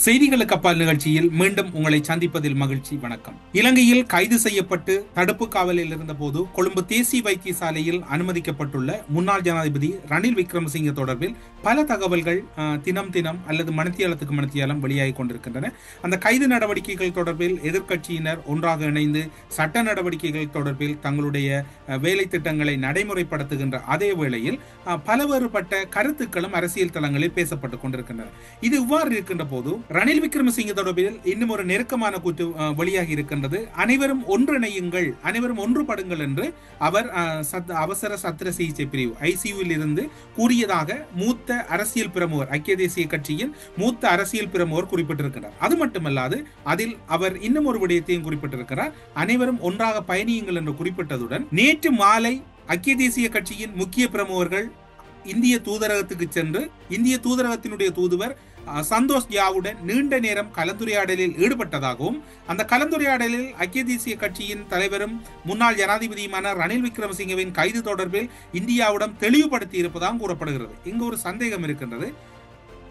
செய்திகளுக்கு அப்பால் நிகழ்ச்சியில் மீண்டும் உங்களை சந்திப்பதில் மகிழ்ச்சி. வணக்கம். இலங்கையில் கைது செய்யப்பட்டு தடுப்பு காவலில் இருந்தபோது கொழும்பு தேசிய வைத்தியசாலையில் அனுமதிக்கப்பட்டுள்ள முன்னாள் ஜனாதிபதி ரணில் விக்ரமசிங்க தொடர்பில் பல தகவல்கள் தினம் அல்லது மணித்தியாலத்துக்கு மணித்தியாலம் வெளியாகிக் கொண்டிருக்கின்றன. அந்த கைது நடவடிக்கைகள் தொடர்பில் எதிர்க்கட்சியினர் ஒன்றாக இணைந்து சட்ட நடவடிக்கைகள் தொடர்பில் தங்களுடைய வேலை திட்டங்களை நடைமுறைப்படுத்துகின்ற அதே வேளையில் பலவேறுபட்ட கருத்துக்களும் அரசியல் தளங்களில் பேசப்பட்டுக் கொண்டிருக்கின்றன. இது இவ்வாறு இருக்கின்ற போது ரணில் விக்ரமசிங்க தொடர்பில் இன்னும் ஒரு நெருக்கமான கூற்று வெளியாகி இருக்கின்றது. அனைவரும் ஒன்றிணையுங்கள், அனைவரும் ஒன்றுபடுங்கள் என்று அவர் அவசர சத்திர சிகிச்சை பிரிவு ஐசியூவில் இருந்து கூறியதாக மூத்த அரசியல் பிரமுகர், ஐக்கிய தேசிய கட்சியின் மூத்த அரசியல் பிரமுகர் குறிப்பிட்டிருக்கிறார். அது மட்டுமல்லாது அதில் அவர் இன்னும் ஒரு விடயத்தையும் குறிப்பிட்டிருக்கிறார். அனைவரும் ஒன்றாக பயணியுங்கள் என்று குறிப்பிட்டதுடன் நேற்று மாலை ஐக்கிய தேசிய கட்சியின் முக்கிய பிரமுகர்கள் இந்திய தூதரகத்துக்கு சென்று இந்திய தூதரகத்தினுடைய தூதுவர் சந்தோஷ் ஜாவுடன் நீண்ட நேரம் கலந்துரையாடலில் ஈடுபட்டதாகவும், அந்த கலந்துரையாடலில் ஐக்கிய தேசிய கட்சியின் தலைவரும் முன்னாள் ஜனாதிபதியுமான ரணில் விக்ரமசிங்கவின் கைது தொடர்பில் இந்தியாவிடம் தெளிவுபடுத்தி இருப்பதாகவும் கூறப்படுகிறது. இங்கு ஒரு சந்தேகம் இருக்கின்றது.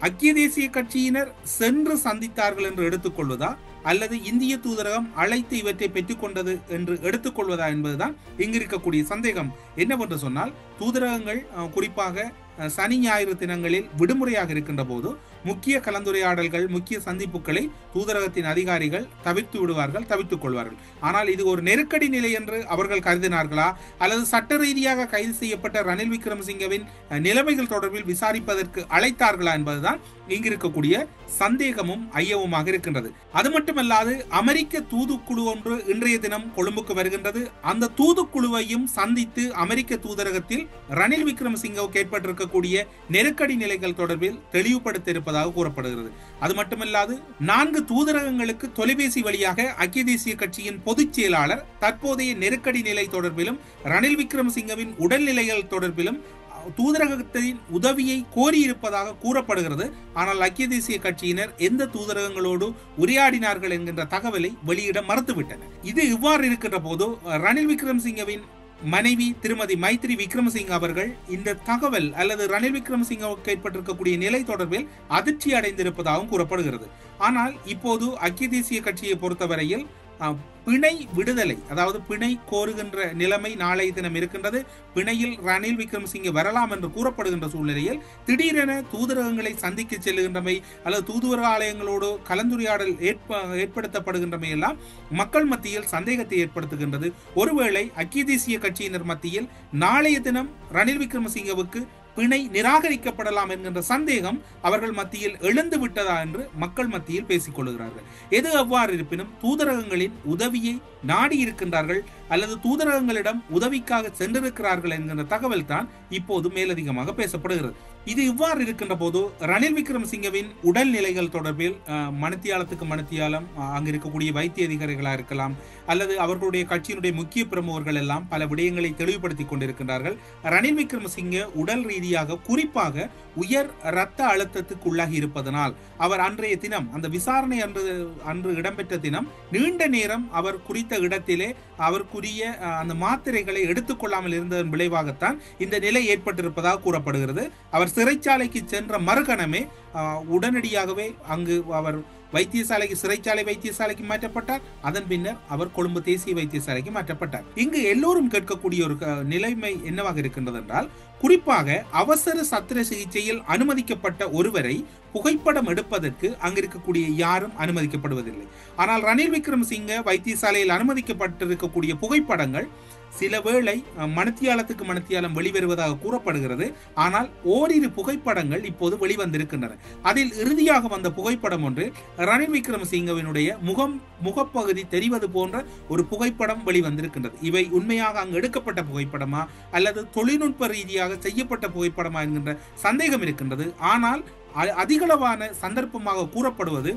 ஐக்கிய தேசிய கட்சியினர் சென்று சந்தித்தார்கள் என்று எடுத்துக்கொள்வதா அல்லது இந்திய தூதரகம் அழைத்து இவற்றை பெற்றுக்கொண்டது என்று எடுத்துக்கொள்வதா என்பதுதான் இங்கு இருக்கக்கூடிய சந்தேகம். என்னவென்று சொன்னால், தூதரகங்கள் குறிப்பாக சனி ஞாயிறு தினங்களில் விடுமுறையாக இருக்கின்ற போது முக்கிய கலந்துரையாடல்கள், முக்கிய சந்திப்புகளை தூதரகத்தின் அதிகாரிகள் தவிர்த்து விடுவார்கள், தவிர்த்துக் கொள்வார்கள். ஆனால் இது ஒரு நெருக்கடி நிலை என்று அவர்கள் கருதினார்களா அல்லது சட்ட ரீதியாக கைது செய்யப்பட்ட ரணில் விக்ரமசிங்கவின் நிலைமைகள் தொடர்பில் விசாரிப்பதற்கு அழைத்தார்களா என்பதுதான் இங்கு இருக்கக்கூடிய சந்தேகமும் ஐயவுமாக இருக்கின்றது. அது மட்டுமல்லாது அமெரிக்க தூதுக்குழு ஒன்று இன்றைய தினம் கொழும்புக்கு வருகின்றது. அந்த தூதுக்குழுவையும் சந்தித்து அமெரிக்க தூதரகத்தில் ரணில் விக்ரமசிங்கவுக்கு ஏற்பட்டிருக்கக்கூடிய நெருக்கடி நிலைகள் தொடர்பில் தெளிவுபடுத்த இருப்பதாக கூறப்படுகிறது. அது மட்டுமல்லாது 4 தூதரகங்களுக்கு தொலைபேசி வழியாக ஐக்கிய தேசிய கட்சியின் பொதுச் செயலாளர் தற்போதைய நெருக்கடி நிலை தொடர்பிலும் ரணில் விக்ரமசிங்கவின் உடல்நிலைகள் தொடர்பிலும் தூதரகத்தின் உதவியை கோரியிருப்பதாக கூறப்படுகிறது. ஆனால் ஐக்கிய தேசிய கட்சியினர் எந்த தூதரகங்களோடு உரையாடினார்கள் என்கின்ற தகவலை வெளியிட மறுத்துவிட்டனர். இது இவ்வாறு இருக்கின்ற போது ரணில் விக்ரமசிங்கவின் மனைவி திருமதி மைத்ரி விக்ரமசிங்க அவர்கள் இந்த தகவல் அல்லது ரணில் விக்ரமசிங்கவுக்கு ஏற்பட்டிருக்கக்கூடிய நிலை தொடர்பில் அதிர்ச்சி அடைந்திருப்பதாகவும் கூறப்படுகிறது. ஆனால் இப்போது ஐக்கிய தேசிய கட்சியை பொறுத்தவரையில் பிணை விடுதலை, அதாவது பிணை கோருகின்ற நிலைமை நாளைய தினம் இருக்கின்றது. பிணையில் ரணில் விக்ரமசிங்கே வரலாம் என்று கூறப்படுகின்ற சூழ்நிலையில் திடீரென தூதரகங்களை சந்திக்க செல்லுகின்றமை அல்லது தூதுவராலயங்களோடு கலந்துரையாடல் ஏற்படுத்தப்படுகின்றமை எல்லாம் மக்கள் மத்தியில் சந்தேகத்தை ஏற்படுத்துகின்றது. ஒருவேளை ஐக்கிய தேசிய கட்சியினர் மத்தியில் நாளைய தினம் ரணில் விக்ரமசிங்கவுக்கு பிணை நிராகரிக்கப்படலாம் என்கின்ற சந்தேகம் அவர்கள் மத்தியில் எழுந்து விட்டதா என்று மக்கள் மத்தியில் பேசிக் கொள்கிறார்கள். எது அவ்வாறு இருப்பினும் தூதரகங்களின் உதவியை நாடி இருக்கின்றார்கள் அல்லது தூதரகங்களிடம் உதவிக்காக சென்றிருக்கிறார்கள் என்கின்ற தகவல் தான் இப்போது மேலதிகமாக பேசப்படுகிறது. இது இவ்வாறு இருக்கின்ற போது ரணில் விக்ரமசிங்கவின் உடல்நிலைகள் தொடர்பில் மணித்தியாலத்துக்கு மணித்தியாலம் அங்கு இருக்கக்கூடிய வைத்திய அதிகாரிகளாக இருக்கலாம் அல்லது அவர்களுடைய கட்சியினுடைய முக்கிய பிரமுகர்கள் எல்லாம் பல விடயங்களை தெளிவுபடுத்திக் கொண்டிருக்கின்றார்கள். ரணில் விக்ரமசிங்கே உடல் ரீதியாக குறிப்பாக உயர் இரத்த அழுத்தத்துக்கு உள்ளாகி இருப்பதனால் அவர் அன்றைய தினம், அந்த விசாரணை அன்று இடம்பெற்ற தினம் நீண்ட நேரம் அவர் குறித்த இடத்திலே அவருக்குரிய அந்த மாத்திரைகளை எடுத்துக்கொள்ளாமல் இருந்ததன் விளைவாகத்தான் இந்த நிலை ஏற்பட்டிருப்பதாக கூறப்படுகிறது. அவர் சிறைச்சாலைக்கு சென்ற மறுகணமே உடனடியாகவே அங்கு அவர் சிறைச்சாலை வைத்தியசாலைக்கு மாற்றப்பட்டார். அதன் பின்னர் அவர் கொழும்பு தேசிய வைத்தியசாலைக்கு மாற்றப்பட்டார். இங்கு எல்லோரும் கேட்கக்கூடிய ஒரு நிலைமை என்னவாக இருக்கின்றது என்றால், குறிப்பாக அவசர சத்திர சிகிச்சையில் அனுமதிக்கப்பட்ட ஒருவரை புகைப்படம் எடுப்பதற்கு அங்கு இருக்கக்கூடிய யாரும் அனுமதிக்கப்படுவதில்லை. ஆனால் ரணில் விக்ரமசிங்க வைத்தியசாலையில் அனுமதிக்கப்பட்டிருக்கக்கூடிய புகைப்படங்கள் சில வேளை மணித்தியாலத்துக்கு மணித்தியாலம் வெளிவருவதாக கூறப்படுகிறது. ஆனால் ஓரிரு புகைப்படங்கள் இப்போது வெளிவந்திருக்கின்றன. அதில் இறுதியாக வந்த புகைப்படம் ஒன்று ரணில் விக்ரமசிங்கவினுடைய முகப்பகுதி தெரிவது போன்ற ஒரு புகைப்படம் வெளிவந்திருக்கின்றது. இவை உண்மையாக அங்கு எடுக்கப்பட்ட புகைப்படமா அல்லது தொழில்நுட்ப ரீதியாக செய்யப்பட்ட புகைப்படமா என்கின்ற சந்தேகம் இருக்கின்றது. ஆனால் அதிகளவான சந்தர்ப்பமாக கூறப்படுவது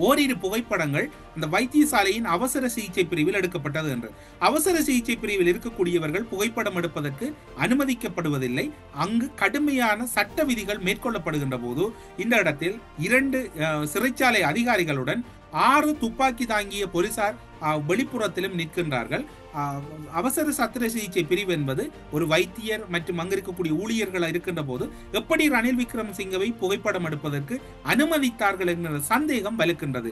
ஓரிரு புகைப்படங்கள் அந்த வைத்தியசாலையின் அவசர சிகிச்சை பிரிவில் எடுக்கப்பட்டது என்று. அவசர சிகிச்சை பிரிவில் இருக்கக்கூடியவர்கள் புகைப்படம் எடுப்பதற்கு அனுமதிக்கப்படுவதில்லை. அங்கு கடுமையான சட்ட விதிகள் மேற்கொள்ளப்படுகின்ற போது இந்த இடத்தில் 2 சிறைச்சாலை அதிகாரிகளுடன் 6 துப்பாக்கி தாங்கிய போலீசார் வெளிப்புறத்திலும் நிற்கின்றார்கள். அவசர சத்திர சிகிச்சை பிரிவு என்பது ஒரு வைத்தியர் மற்றும் அங்கு இருக்கக்கூடிய ஊழியர்கள் இருக்கின்ற போது எப்படி ரணில் விக்ரமசிங்கவை புகைப்படம் எடுப்பதற்கு அனுமதித்தார்கள் என்கிற சந்தேகம் வலுக்கின்றது.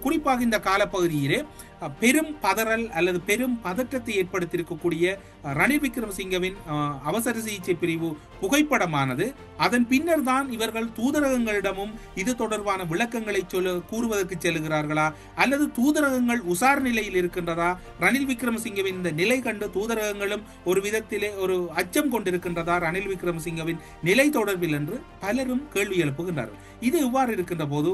குறிப்பாக இந்த காலப்பகுதியிலே பெரும் பதறல் அல்லது பெரும் பதற்றத்தை ஏற்படுத்தியிருக்கக்கூடிய ரணில் விக்ரமசிங்கவின் அவசர சிகிச்சை பிரிவு புகைப்படமானது அதன் பின்னர் தான் இவர்கள் தூதரகங்களிடமும் இது தொடர்பான விளக்கங்களை கூறுவதற்கு செல்கிறார்களா அல்லது தூதரகங்கள் உசார் நிலையில் இருக்கின்றதா, ரணில் விக்ரமசிங்கவின் இந்த நிலை கண்டு தூதரகங்களும் ஒரு விதத்திலே ஒரு அச்சம் கொண்டிருக்கின்றதா ரணில் விக்ரமசிங்கவின் நிலை தொடர்பில் என்று பலரும் கேள்வி எழுப்புகின்றார்கள். இது இவ்வாறு இருக்கின்ற போது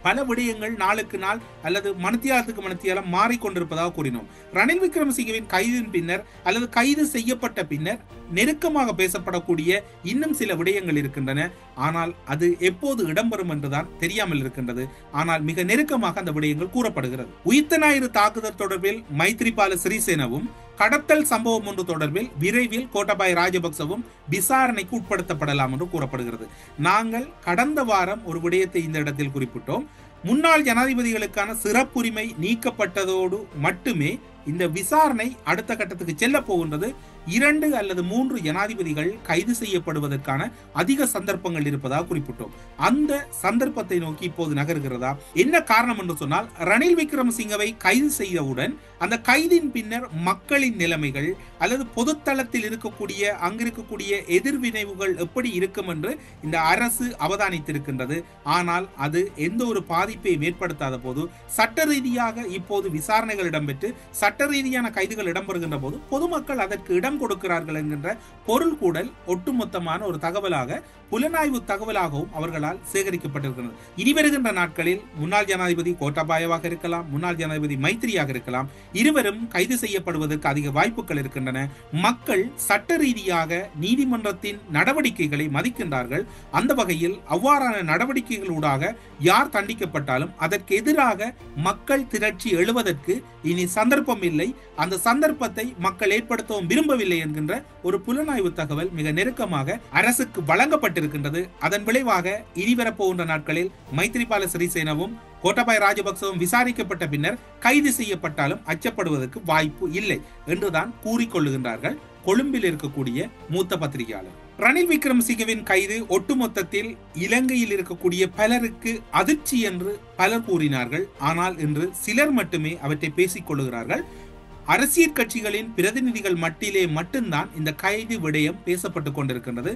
பல விடயங்கள் நாளுக்கு நாள் அல்லது மணித்தியாலத்துக்கு மணித்தியாலம் மாறிக்கொண்டிருப்பதாக கூறினோம். ரணில் விக்ரமசிங்கவின் கைதின் பின்னர் அல்லது கைது செய்யப்பட்ட பின்னர் நெருக்கமாக பேசப்படக்கூடிய இன்னும் சில விடயங்கள் இருக்கின்றன. ஆனால் அது எப்போது இடம்பெறும் என்றுதான் தெரியாமல் இருக்கின்றது. ஆனால் மிக நெருக்கமாக அந்த விடயங்கள் கூறப்படுகிறது. உயிர்த்த ஞாயிறு தாக்குதல் தொடர்பில் மைத்ரிபால சிறிசேனவும் கடத்தல் சம்பவம் ஒன்று தொடர்பில் விரைவில் கோட்டாபய ராஜபக்சவும் விசாரணைக்கு உட்படுத்தப்படலாம் என்று கூறப்படுகிறது. நாங்கள் கடந்த வாரம் ஒரு விடயத்தை இந்த இடத்தில் குறிப்பிட்டோம். முன்னாள் ஜனாதிபதிகளுக்கான சிறப்புரிமை நீக்கப்பட்டதோடு மட்டுமே இந்த விசாரணை அடுத்த கட்டத்துக்கு செல்ல போகின்றது. 2 அல்லது 3 ஜனாதிபதிகள் கைது செய்யப்படுவதற்கான அதிக சந்தர்ப்பங்கள் இருப்பதாக குறிப்பிட்டோம். அந்த சந்தர்ப்பத்தை நோக்கி இப்போது நகர்கிறதா? என்ன காரணம் என்று சொன்னால், ரணில் விக்ரமசிங்கவை கைது செய்தவுடன் அந்த கைதின் பின்னர் மக்களின் நிலைமைகள் அல்லது பொதுத்தளத்தில் இருக்கக்கூடிய அங்கிருக்கக்கூடிய எதிர்வினைவுகள் எப்படி இருக்கும் என்று இந்த அரசு அவதானித்திருக்கின்றது. ஆனால் அது எந்த ஒரு பாதிப்பையும் ஏற்படுத்தாத போது சட்ட ரீதியாக இப்போது விசாரணைகள் இடம்பெற்று சட்ட ரீதியான கைதுகள் இடம்பெறுகின்ற போது பொதுமக்கள் அதற்கு இடம் கொடுக்கிறார்கள் என்கின்ற பொருள் கூடல் ஒட்டுமொத்தமான ஒரு தகவலாக புலனாய்வு தகவலாகவும் அவர்களால் சேகரிக்கப்பட்டிருக்கிறது. இனி வருகின்ற நாட்களில் முன்னாள் ஜனாதிபதி கோட்டாபாயவாக இருக்கலாம், முன்னாள் ஜனாதிபதி மைத்திரியாக இருக்கலாம், இருவரும் கைது செய்யப்படுவதற்கு அதிக வாய்ப்புகள் இருக்கின்றன. மக்கள் சட்ட ரீதியாக நீதிமன்றத்தின் நடவடிக்கைகளை மதிக்கின்றார்கள். அந்த வகையில் அவ்வாறான நடவடிக்கைகளூடாக யார் தண்டிக்கப்பட்டாலும் அதற்கு எதிராக மக்கள் திரட்சி எழுவதற்கு இனி சந்தர்ப்பம் இல்லை. அந்த சந்தர்ப்பத்தை மக்கள் ஏற்படுத்தவும் விரும்பவில்லை என்கின்ற ஒரு புலனாய்வு தகவல் மிக நெருக்கமாக அரசுக்கு வழங்கப்பட்டிருக்கின்றது. அதன் விளைவாக இனி வரப்போகின்ற நாட்களில் மைத்ரிபால சிறிசேனவும் கோட்டாபய ராஜபக்சவும் விசாரிக்கப்பட்ட பின்னர் கைது செய்யப்பட்டாலும் அச்சப்படுவதற்கு வாய்ப்பு இல்லை என்றுதான் கூறிக்கொள்ளுகின்றார்கள் கொழும்பில் இருக்கக்கூடிய மூத்த பத்திரிகையாளர். ரணில் விக்ரமசிங்கவின் கைது ஒட்டுமொத்தத்தில் இலங்கையில் இருக்கக்கூடிய பலருக்கு அதிர்ச்சி என்று பலர் கூறினார்கள். ஆனால் இன்று சிலர் மட்டுமே அவற்றை பேசிக் கொள்ளுகிறார்கள். அரசியல் கட்சிகளின் பிரதிநிதிகள் மட்டிலே மட்டும்தான் இந்த கைது விடயம் பேசப்பட்டுக் கொண்டிருக்கின்றது.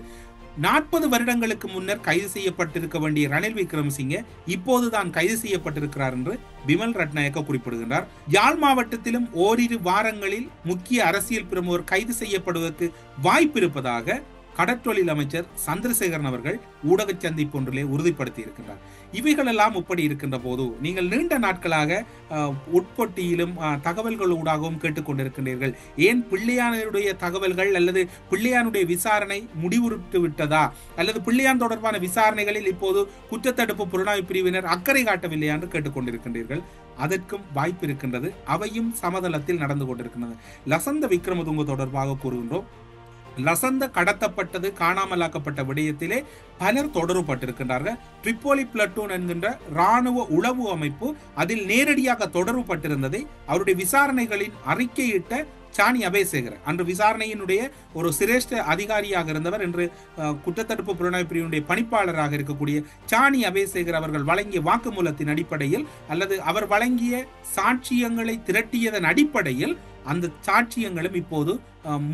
40 வருடங்களுக்கு முன்னர் கைது செய்யப்பட்டிருக்க வேண்டிய ரணில் விக்ரமசிங்கே இப்போதுதான் கைது செய்யப்பட்டிருக்கிறார் என்று பிமல் ரட்நாயக்க குறிப்பிடுகின்றார். யாழ் மாவட்டத்திலும் ஓரிரு வாரங்களில் முக்கிய அரசியல் பிரமுகர் கைது செய்யப்படுவதற்கு வாய்ப்பு இருப்பதாக கடற்றொழில் அமைச்சர் சந்திரசேகரன் அவர்கள் ஊடக சந்திப்பு ஒன்றிலே உறுதிப்படுத்தி இருக்கின்றார். இவைகளெல்லாம் இப்படி இருக்கின்ற போது நீங்கள் நீண்ட நாட்களாக உட்பொட்டியிலும் தகவல்களூடாகவும் கேட்டுக்கொண்டிருக்கின்றீர்கள். ஏன் பிள்ளையானுடைய தகவல்கள் அல்லது பிள்ளையானுடைய விசாரணை முடிவுறுத்து விட்டதா அல்லது பிள்ளையான் தொடர்பான விசாரணைகளில் இப்போது குற்றத்தடுப்பு புலனாய்வு பிரிவினர் அக்கறை காட்டவில்லையா என்று கேட்டுக்கொண்டிருக்கின்றீர்கள். அதற்கும் வாய்ப்பு இருக்கின்றது. அவையும் சமதளத்தில் நடந்து கொண்டிருக்கின்றது. லசந்த விக்ரமதுங்க தொடர்பாக கூறுகின்றோம். லசந்த கடத்தப்பட்டது காணாமலாக்கப்பட்ட விடயத்திலே பலர் தொடர்புபட்டிருக்கின்றார்கள். ட்ரிப்போலி பிளட்டூன் என்கின்ற இராணுவ உளவு அமைப்பு அதில் நேரடியாக தொடர்புபட்டிருந்ததை அவருடைய விசாரணைகளின் அறிக்கையிட்ட சாணி அபேசேகர் அன்று விசாரணையினுடைய ஒரு சிரேஷ்ட அதிகாரியாக இருந்தவர், என்று குற்றத்தடுப்பு புலனாய்வு பிரிவினுடைய பணிப்பாளராக இருக்கக்கூடிய சாணி அபேசேகர் அவர்கள் வழங்கிய வாக்குமூலத்தின் அடிப்படையில் அல்லது அவர் வழங்கிய சாட்சியங்களை திரட்டியதன் அடிப்படையில் அந்த சாட்சியங்களும் இப்போது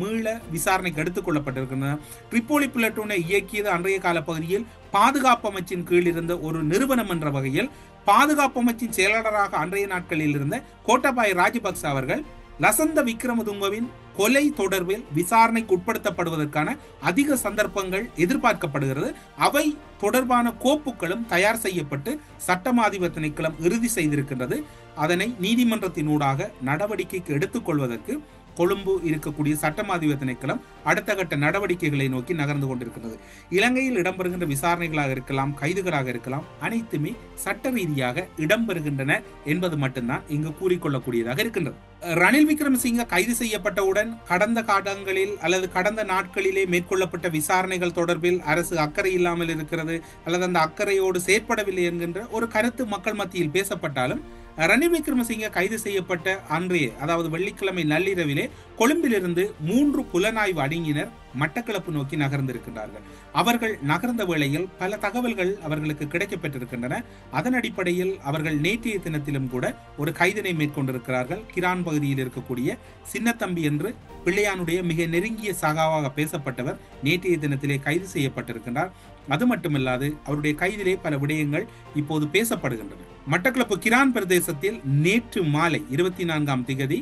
மீள விசாரணைக்கு எடுத்துக் கொள்ளப்பட்டிருக்கின்றன. ட்ரிப்போலி பிளட்டூனை இயக்கியது அன்றைய கால பகுதியில் பாதுகாப்பு அமைச்சின் கீழ் இருந்த ஒரு நிறுவனம் என்ற வகையில் பாதுகாப்பு அமைச்சின் செயலாளராக அன்றைய நாட்களில் இருந்த கோட்டாபய ராஜபக்ச அவர்கள் லசந்த விக்ரமதுங்கவின் கொலை தொடர்பில் விசாரணைக்கு உட்படுத்தப்படுவதற்கான அதிக சந்தர்ப்பங்கள் எதிர்பார்க்கப்படுகிறது. அவை தொடர்பான கோப்புகளும் தயார் செய்யப்பட்டு சட்டமாதிப திணைக்களம் இறுதி செய்திருக்கின்றது. அதனை நீதிமன்றத்தினூடாக நடவடிக்கைக்கு எடுத்துக்கொள்வதற்கு கொழும்பு இருக்கக்கூடிய சட்டமாதிப திணைக்களம் அடுத்த கட்ட நடவடிக்கைகளை நோக்கி நகர்ந்து கொண்டிருக்கிறது. இலங்கையில் இடம்பெறுகின்ற விசாரணைகளாக இருக்கலாம், கைதுகளாக இருக்கலாம், அனைத்துமே சட்ட ரீதியாக இடம்பெறுகின்றன என்பது மட்டும்தான் இங்கு கூறிக்கொள்ளக்கூடியதாக இருக்கின்றது. ரணில் விக்ரமசிங்க கைது செய்யப்பட்டவுடன் கடந்த காலங்களில் அல்லது கடந்த நாட்களிலே மேற்கொள்ளப்பட்ட விசாரணைகள் தொடர்பில் அரசு அக்கறை இல்லாமல் இருக்கிறது அல்லது அந்த அக்கறையோடு செயற்படவில்லை என்கின்ற ஒரு கருத்து மக்கள் மத்தியில் பேசப்பட்டாலும் ரணில் விக்ரமசிங்க கைது செய்யப்பட்ட அன்றைய, அதாவது வெள்ளிக்கிழமை நள்ளிரவிலே கொழும்பிலிருந்து 3 புலனாய்வு அடங்கினர் மட்டக்களப்பு நோக்கி நகர்ந்திருக்கின்றார்கள். அவர்கள் நகர்ந்த வேளையில் பல தகவல்கள் அவர்களுக்கு கிடைக்கப்பட்டிருக்கின்றன. அதன் அடிப்படையில் அவர்கள் நேற்றைய தினத்திலும் கூட ஒரு கைதினை மேற்கொண்டிருக்கிறார்கள். கிரான் பகுதியில் இருக்கக்கூடிய சின்னத்தம்பி என்று பிள்ளையானுடைய மிக நெருங்கிய சகாவாக பேசப்பட்டவர் நேற்றைய தினத்திலே கைது செய்யப்பட்டிருக்கின்றார். அது மட்டுமல்லாது அவருடைய கைதிலே பல விடயங்கள் இப்போது பேசப்படுகின்றன. மட்டக்களப்பு கிரான் பிரதேசத்தில் நேற்று மாலை 24ஆம் திகதி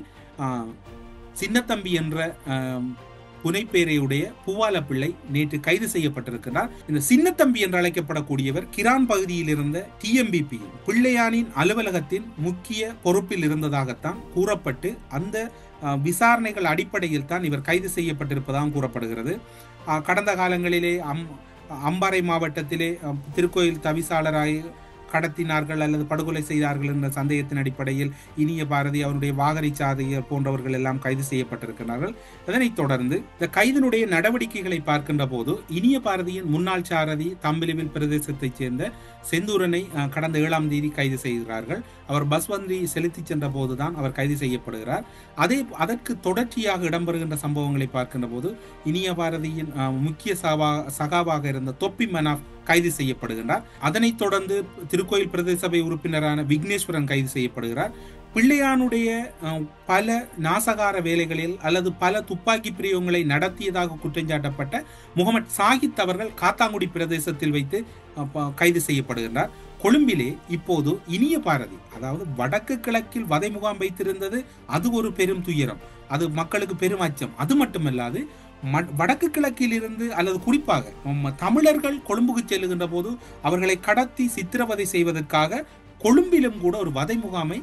சின்னத்தம்பி என்ற புனைப்பேரையுடைய பூவால பிள்ளை நேற்று கைது செய்யப்பட்டிருக்கிறார். இந்த சின்னத்தம்பி என்று அழைக்கப்படக்கூடியவர் கிரான் பகுதியில் இருந்த TMBP பிள்ளையானின் அலுவலகத்தின் முக்கிய பொறுப்பில் இருந்ததாகத்தான் கூறப்பட்டு அந்த விசாரணைகள் அடிப்படையில் தான் இவர் கைது செய்யப்பட்டிருப்பதாக கூறப்படுகிறது. கடந்த காலங்களிலே அம்பாறை மாவட்டத்திலே திருக்கோயில் தவிசாளராய் கடத்தினார்கள் அல்லது படுகொலை செய்தார்கள் என்ற சந்தேகத்தின் அடிப்படையில் இனிய பாரதி, அவருடைய வாகரை சாதியர் போன்றவர்கள் எல்லாம் கைது செய்யப்பட்டிருக்கிறார்கள். அதனைத் தொடர்ந்து இந்த கைதினுடைய நடவடிக்கைகளை பார்க்கின்ற போது இனிய பாரதியின் முன்னாள் சாரதி தம்பிலிவில் பிரதேசத்தைச் சேர்ந்த செந்தூரனை கடந்த 7ஆம் தேதி கைது செய்கிறார்கள். அவர் பஸ் வண்டி செலுத்தி சென்ற போதுதான் அவர் கைது செய்யப்படுகிறார். அதற்கு தொடர்ச்சியாக இடம்பெறுகின்ற சம்பவங்களை பார்க்கின்ற போது இனிய பாரதியின் முக்கிய சகாவாக இருந்த தொப்பி மனாப் கைது செய்யப்படுகிறார். அதனைத் தொடர்ந்து திருக்கோயில் பிரதேச சபை உறுப்பினரான விக்னேஸ்வரன் கைது செய்யப்படுகிறார். பிள்ளையானுடைய பல நாசகார வேலைகளில் அல்லது பல துப்பாக்கி பிரயோகங்களை நடத்தியதாக குற்றஞ்சாட்டப்பட்ட முகமது சாகித் அவர்கள் காத்தாங்குடி பிரதேசத்தில் வைத்து கைது செய்யப்படுகின்றார். கொழும்பிலே இப்போது இனிய பாரதி, அதாவது வடக்கு கிழக்கில் வதை முகாம் வைத்திருந்தது, அது ஒரு பெரும் துயரம், அது மக்களுக்கு பெரும் அச்சம். அது மட்டுமல்லாது வடக்கு கிழக்கில் இருந்து அல்லது குறிப்பாக தமிழர்கள் கொழும்புக்கு செல்லுகின்ற போது அவர்களை கடத்தி சித்திரவதை செய்வதற்காக கொழும்பிலும் கூட ஒரு வதை முகாமை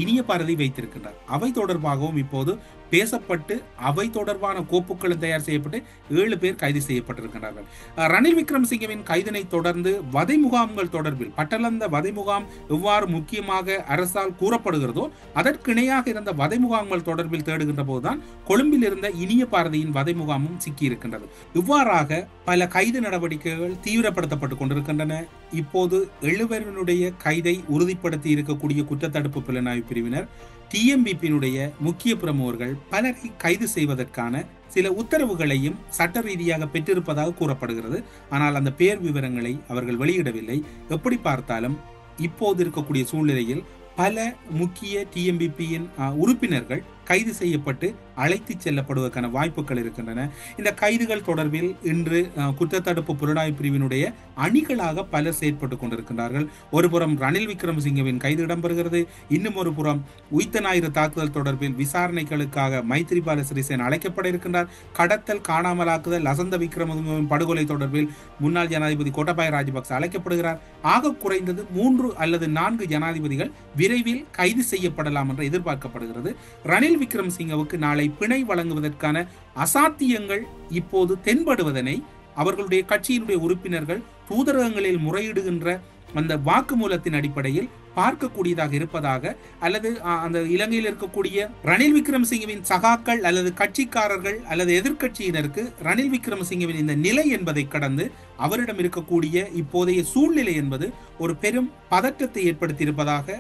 இனிய பாரதி வைத்திருக்கின்றார். அவை தொடர்பாகவும் இப்போது பேசப்பட்டு அவை தொடர்பான கோப்புகளும் தயார் செய்யப்பட்டு 7 பேர் கைது செய்யப்பட்டிருக்கிறார்கள். ரணில் விக்ரமசிங்கவின் கைதினை தொடர்ந்து வதை முகாம்கள் தொடர்பில் பட்டளந்த வதை முகாம் எவ்வாறு முக்கியமாக அரசால் கூறப்படுகிறதோ அதற்கு இணையாக இருந்த வதை முகாம்கள் தொடர்பில் தேடுகின்ற போதுதான் கொழும்பில் இருந்த இனிய பாரதியின் வதை முகாமும் சிக்கியிருக்கின்றது. இவ்வாறாக பல கைது நடவடிக்கைகள் தீவிரப்படுத்தப்பட்டுக் கொண்டிருக்கின்றன. இப்போது 7 பேருடைய கைதை உறுதிப்படுத்தி இருக்கக்கூடிய குற்றத்தடுப்பு புலனாய்வு பிரிவினர் TMBP-னுடைய முக்கிய பிரமுகர்கள் பலரை கைது செய்வதற்கான சில உத்தரவுகளையும் சட்ட ரீதியாக பெற்றிருப்பதாக கூறப்படுகிறது. ஆனால் அந்த பேர் விவரங்களை அவர்கள் வெளியிடவில்லை. எப்படி பார்த்தாலும் இப்போது இருக்கக்கூடிய சூழ்நிலையில் பல முக்கிய TMBP-யின் உறுப்பினர்கள் கைது செய்யப்பட்டு அழைத்து செல்லப்படுவதற்கான வாய்ப்புகள் இருக்கின்றன. இந்த கைதுகள் தொடர்பில் இன்று குற்றத்தடுப்பு புலனாய்வு பிரிவினுடைய அணிகளாக பலர் செயற்பட்டுக் கொண்டிருக்கின்றார்கள். ஒருபுறம் ரணில் விக்ரமசிங்கவின் கைது இடம்பெறுகிறது. இன்னும் ஒரு புறம் உயிர்த்த ஞாயிறு தாக்குதல் தொடர்பில் விசாரணைகளுக்காக மைத்திரிபால சிறிசேன அழைக்கப்பட இருக்கின்றார். கடத்தல், காணாமலாக்குதல், லசந்த விக்ரமசிங்கவின் படுகொலை தொடர்பில் முன்னாள் ஜனாதிபதி கோட்டாபய ராஜபக்ச அழைக்கப்படுகிறார். ஆக குறைந்தது 3 அல்லது 4 ஜனாதிபதிகள் விரைவில் கைது செய்யப்படலாம் என்று எதிர்பார்க்கப்படுகிறது. ரணில் விக்ரமசிங்கவுக்கு நாளை பிணை வழங்குவதற்கான அசாத்தியங்கள் இப்போது தென்படுவதனை அவர்களுடைய கட்சியினுடைய உறுப்பினர்கள் தூதரகங்களில் முறையிடுகின்ற அந்த வாக்குமூலத்தின் அடிப்படையில் பார்க்கக்கூடியதாக இருப்பதாக, அல்லது அந்த இலங்கையில் இருக்கக்கூடிய ரணில் விக்ரமசிங்கவின் சகாக்கள் அல்லது கட்சிக்காரர்கள் அல்லது எதிர்கட்சியினருக்கு ரணில் விக்ரமசிங்கவின் இந்த நிலை என்பதை கடந்து அவரிடம் இருக்கக்கூடிய இப்போதைய சூழ்நிலை என்பது ஒரு பெரும் பதற்றத்தை ஏற்படுத்தி இருப்பதாக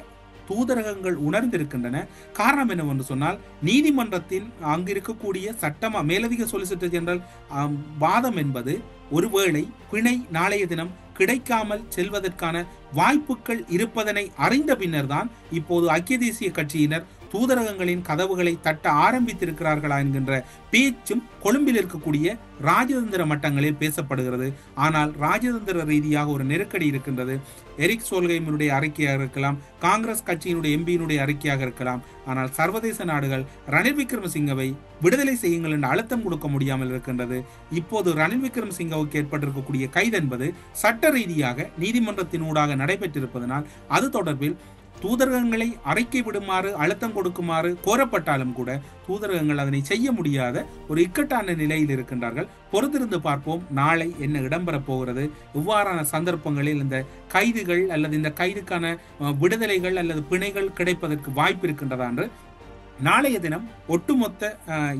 தூதரகங்கள் உணர்ந்திருக்கின்றன. காரணம் என்னவென்று சொன்னால், நீதிமன்றத்தில் அங்கிருக்கக்கூடிய மேலதிக சொலிசிட்டர் ஜெனரல் வாதம் என்பது ஒருவேளை பிணை நாளைய தினம் கிடைக்காமல் செல்வதற்கான வாய்ப்புகள் இருப்பதனை அறிந்த பின்னர் தான் இப்போது ஐக்கிய தேசிய கட்சியினர் தூதரகங்களின் கதவுகளை தட்ட ஆரம்பித்திருக்கிறார்களா என்கின்ற பேச்சும் கொழும்பில் இருக்கக்கூடிய ராஜதந்திர மட்டங்களில் பேசப்படுகிறது. ஆனால் ராஜதந்திர ரீதியாக ஒரு நெருக்கடி இருக்கின்றது. எரிக் சோல்ஹெய்மினுடைய அறிக்கையாக இருக்கலாம், காங்கிரஸ் கட்சியினுடைய எம்பியினுடைய அறிக்கையாக இருக்கலாம். ஆனால் சர்வதேச நாடுகள் ரணில் விக்ரமசிங்கவை விடுதலை செய்யுங்கள் என்று அழுத்தம் கொடுக்க முடியாமல் இருக்கின்றது. இப்போது ரணில் விக்ரமசிங்கவுக்கு ஏற்பட்டிருக்கக்கூடிய கைது என்பது சட்ட ரீதியாக நீதிமன்றத்தின் ஊடாக நடைபெற்றிருப்பதனால் அது தொடர்பில் தூதரகங்களை அறிக்கை விடுமாறு அழுத்தம் கொடுக்குமாறு கோரப்பட்டாலும் கூட தூதரகங்கள் அதனை செய்ய முடியாத ஒரு இக்கட்டான நிலையில் இருக்கின்றார்கள். பொறுத்திருந்து பார்ப்போம் நாளை என்ன இடம்பெறப் போகிறது. இவ்வாறான சந்தர்ப்பங்களில் இந்த கைதுகள் அல்லது இந்த கைதுக்கான விடுதலைகள் அல்லது பிணைகள் கிடைப்பதற்கு வாய்ப்பு இருக்கின்றதா என்று நாளைய தினம் ஒட்டுமொத்த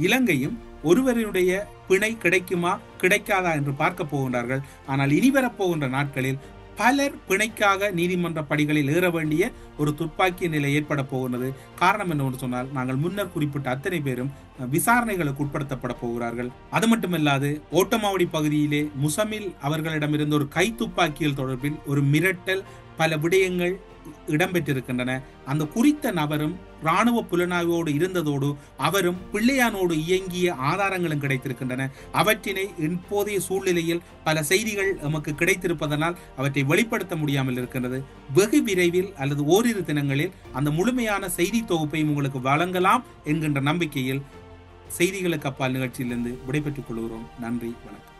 இலங்கையும் ஒருவருடைய பிணை கிடைக்குமா கிடைக்காதா என்று பார்க்க போகின்றார்கள். ஆனால் இனி வரப்போகின்ற நாட்களில் பலர் பிணைக்காக நீதிமன்ற படிகளில் ஏற வேண்டிய ஒரு துப்பாக்கிய நிலை ஏற்பட போகிறது. காரணம் என்னவென்று சொன்னால், நாங்கள் முன்னர் குறிப்பிட்ட அத்தனை பேரும் விசாரணைகளுக்கு உட்படுத்தப்பட போகிறார்கள். அது மட்டுமல்லாது, ஓட்டமாவடி பகுதியிலே முசமில் அவர்களிடமிருந்து ஒரு கை துப்பாக்கியல் தொடர்பில் ஒரு மிரட்டல், பல விடயங்கள் இடம்பெற்றிருக்கின்றன. அந்த குறித்த நபரும் இராணுவ புலனாய்வோடு இருந்ததோடு அவரும் பிள்ளையானோடு இயங்கிய ஆதாரங்களும் கிடைத்திருக்கின்றன. அவற்றினை இப்போதைய சூழ்நிலையில் பல செய்திகள் நமக்கு கிடைத்திருப்பதனால் அவற்றை வெளிப்படுத்த முடியாமல் இருக்கின்றது. வெகு விரைவில் அல்லது ஓரிரு தினங்களில் அந்த முழுமையான செய்தி தொகுப்பையும் உங்களுக்கு வழங்கலாம் என்கின்ற நம்பிக்கையில் செய்திகளுக்கு அப்பால் நிகழ்ச்சியிலிருந்து விடைபெற்றுக் கொள்கிறோம். நன்றி, வணக்கம்.